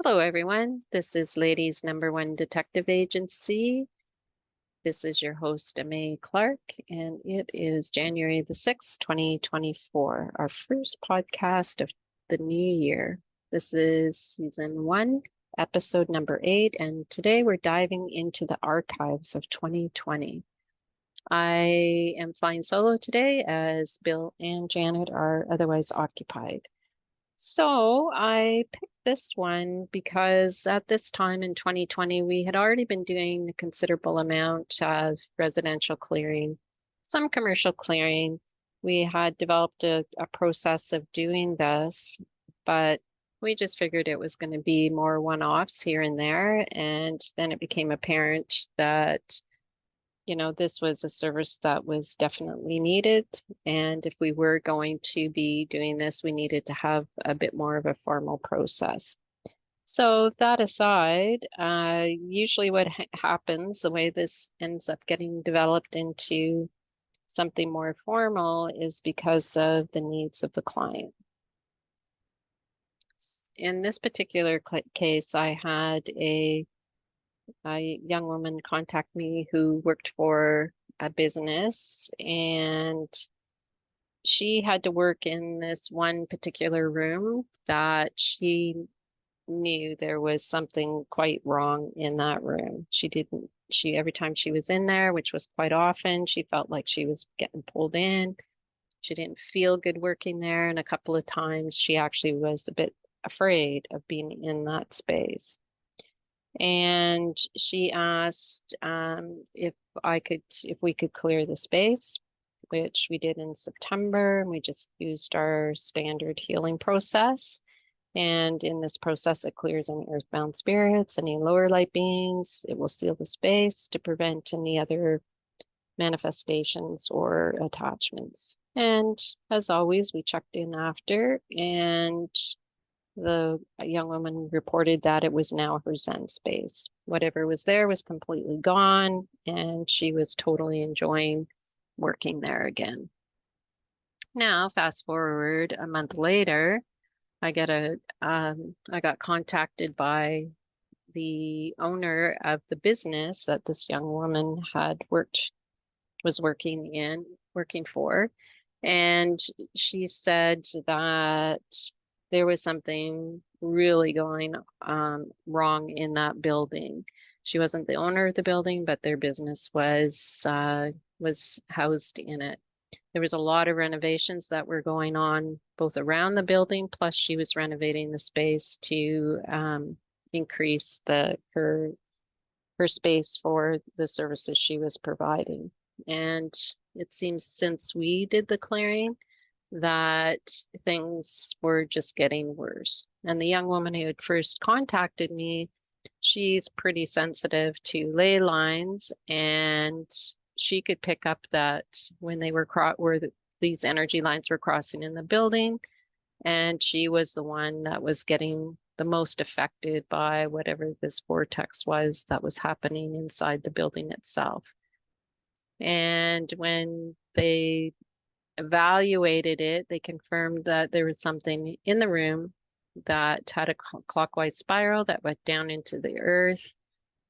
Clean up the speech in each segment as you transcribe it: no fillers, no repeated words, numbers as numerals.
Hello, everyone. This is Ladies' Number One Detective Agency. This is your host, May Clark, and it is January the 6th, 2024, our first podcast of the new year. This is season one, episode number 8, and today we're diving into the archives of 2020. I am flying solo today as Bill and Janet are otherwise occupied. So I picked this one because at this time in 2020, we had already been doing a considerable amount of residential clearing, some commercial clearing. We had developed a process of doing this, but we just figured it was going to be more one-offs here and there. And then it became apparent that this was a service that was definitely needed. And if we were going to be doing this, we needed to have a bit more of a formal process. So that aside, usually what happens, the way this ends up getting developed into something more formal is because of the needs of the client. In this particular case, I had a young woman contact me who worked for a business, and she had to work in this one particular room that she knew there was something quite wrong in that room. She every time she was in there, which was quite often, she felt like she was getting pulled in. She didn't feel good working there, and a couple of times she actually was a bit afraid of being in that space. And she asked if we could clear the space, which we did in September, and we just used our standard healing process. And in this process, it clears any earthbound spirits, any lower light beings. It will seal the space to prevent any other manifestations or attachments. And as always, we checked in after, and the young woman reported that it was now her Zen space. Whatever was there was completely gone, and she was totally enjoying working there again. Now, fast forward a month later, I got contacted by the owner of the business that this young woman was working for, and she said that there was something really going wrong in that building. She wasn't the owner of the building, but their business was housed in it. There was a lot of renovations that were going on both around the building, plus she was renovating the space to increase her space for the services she was providing. And it seems since we did the clearing, that things were just getting worse. And the young woman who had first contacted me, she's pretty sensitive to ley lines, and she could pick up that when they were these energy lines were crossing in the building, and she was the one that was getting the most affected by whatever this vortex was that was happening inside the building itself. And when they evaluated it, they confirmed that there was something in the room that had a clockwise spiral that went down into the earth.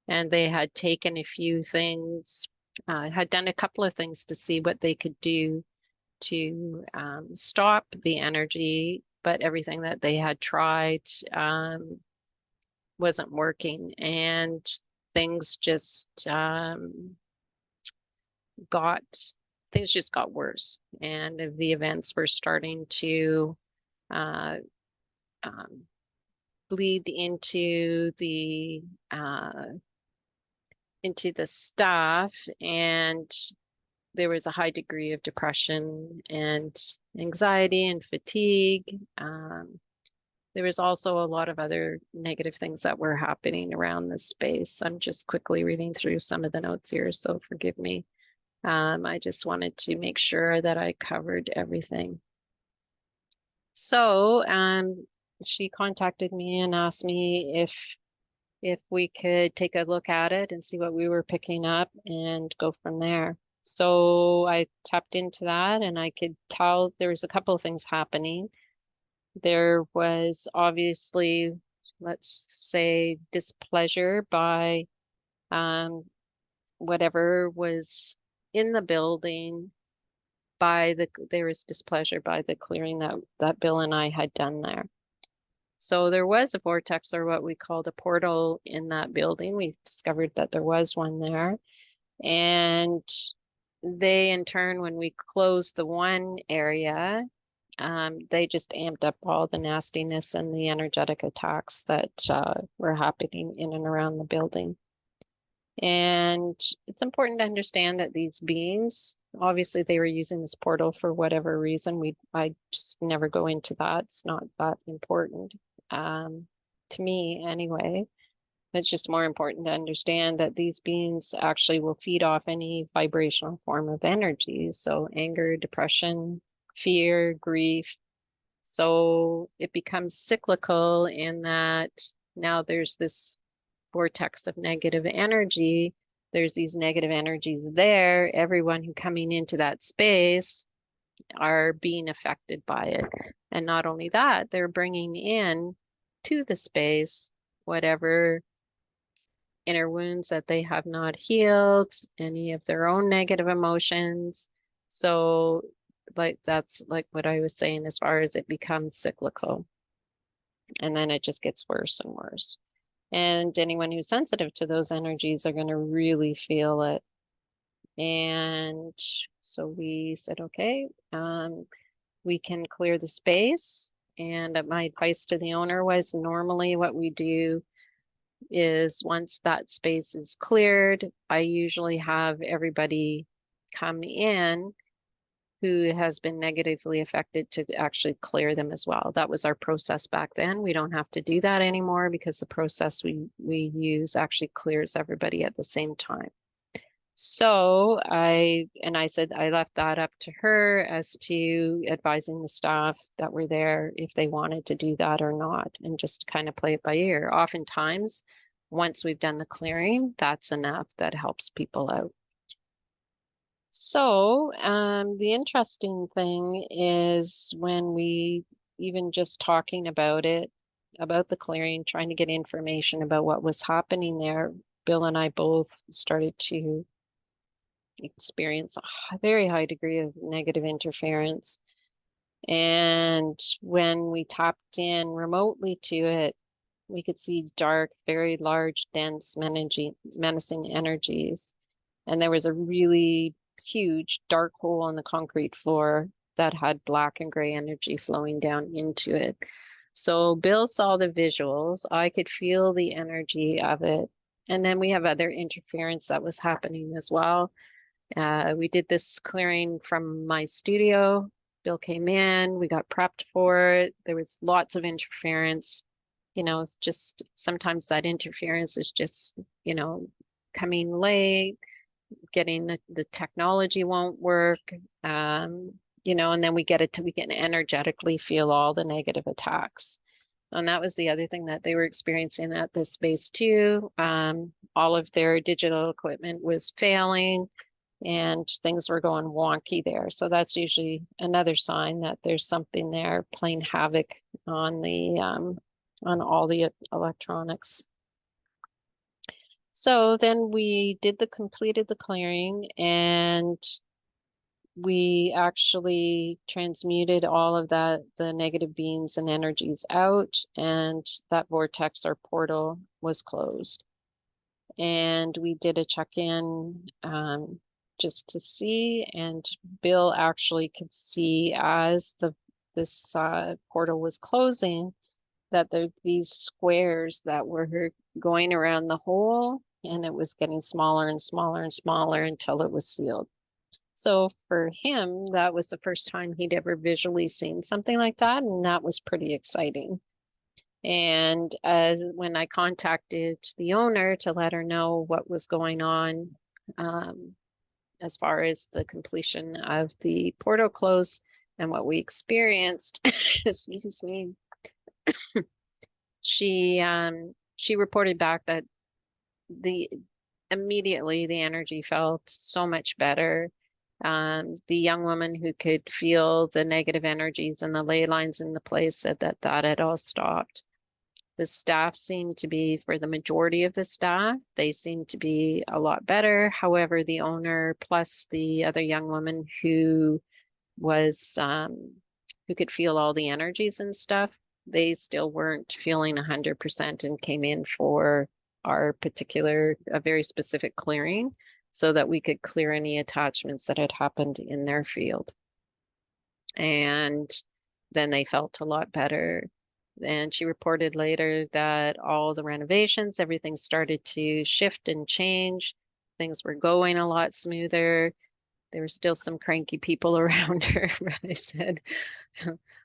And they had taken a few things, had done a couple of things to see what they could do to stop the energy, but everything that they had tried wasn't working. And things just got things just got worse, and the events were starting to uh, um, bleed into the staff, and there was a high degree of depression and anxiety and fatigue. There was also a lot of other negative things that were happening around this space. I'm just quickly reading through some of the notes here, so forgive me. I just wanted to make sure that I covered everything. So she contacted me and asked me if we could take a look at it and see what we were picking up and go from there. So I tapped into that, and I could tell there was a couple of things happening. There was obviously let's say, displeasure by um, whatever was in the building there was displeasure by the clearing that Bill and I had done there. So there was a vortex, or what we called a portal, in that building. We discovered that there was one there. And they, in turn, when we closed the one area, they just amped up all the nastiness and the energetic attacks that were happening in and around the building. And it's important to understand that these beings, obviously they were using this portal for whatever reason. I just never go into that. It's not that important, to me anyway. It's just more important to understand that these beings actually will feed off any vibrational form of energy. So anger, depression, fear, grief. So it becomes cyclical in that now there's this vortex of negative energy. There's these negative energies there. Everyone who coming into that space are being affected by it. And not only that, they're bringing in to the space whatever inner wounds that they have not healed, any of their own negative emotions. So like that's like what I was saying, as far as it becomes cyclical. And then it just gets worse and worse. And anyone who's sensitive to those energies are going to really feel it. And so we said, okay, we can clear the space. And my advice to the owner was, normally what we do is once that space is cleared, I usually have everybody come in who has been negatively affected to actually clear them as well. That was our process back then. We don't have to do that anymore because the process we use actually clears everybody at the same time. So I said I left that up to her as to advising the staff that were there if they wanted to do that or not, and just kind of play it by ear. Oftentimes, once we've done the clearing, that's enough. That helps people out. So the interesting thing is, when we even just talking about it, about the clearing, trying to get information about what was happening there, Bill and I both started to experience a very high degree of negative interference. And when we tapped in remotely to it, we could see dark, very large, dense, menacing energies. And there was a really huge dark hole in the concrete floor that had black and gray energy flowing down into it. So Bill saw the visuals. I could feel the energy of it. And then we have other interference that was happening as well. We did this clearing from my studio. Bill came in, we got prepped for it. There was lots of interference. You know, just sometimes that interference is just, you know, coming late, getting the technology won't work. You know, and then we can energetically feel all the negative attacks. And that was the other thing that they were experiencing at this space too. All of their digital equipment was failing, and things were going wonky there. So that's usually another sign that there's something there playing havoc on on all the electronics. So then we completed the clearing, and we actually transmuted all of the negative beams and energies out, and that vortex or portal was closed. And we did a check-in just to see, and Bill actually could see as this portal was closing that there these squares that were going around the hole, and it was getting smaller and smaller and smaller until it was sealed. So for him, that was the first time he'd ever visually seen something like that, and that was pretty exciting. And when I contacted the owner to let her know what was going on, as far as the completion of the portal close and what we experienced, excuse me, she reported back that immediately the energy felt so much better. The young woman who could feel the negative energies and the ley lines in the place said that had all stopped. The staff seemed to be, for the majority of the staff, they seemed to be a lot better. However, the owner plus the other young woman was who could feel all the energies and stuff, they still weren't feeling 100% and came in for our particular, a very specific clearing so that we could clear any attachments that had happened in their field. And then they felt a lot better. And she reported later that all the renovations, everything started to shift and change. Things were going a lot smoother. There were still some cranky people around her, but I said,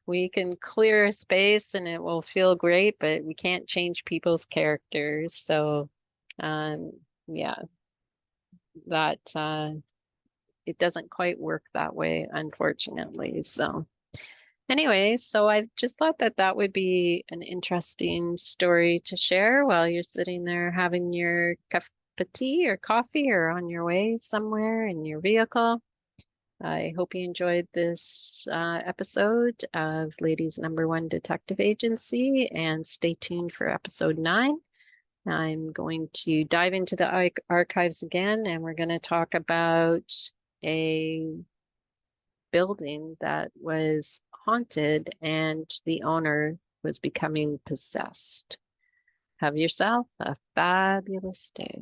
we can clear a space and it will feel great, but we can't change people's characters. So, yeah, that it doesn't quite work that way, unfortunately. So, anyway, so I just thought that that would be an interesting story to share while you're sitting there having your cup of tea or coffee or on your way somewhere in your vehicle. I hope you enjoyed this episode of Ladies Number One Detective Agency, and stay tuned for episode 9. I'm going to dive into the archives again, and we're going to talk about a building that was haunted and the owner was becoming possessed. Have yourself a fabulous day.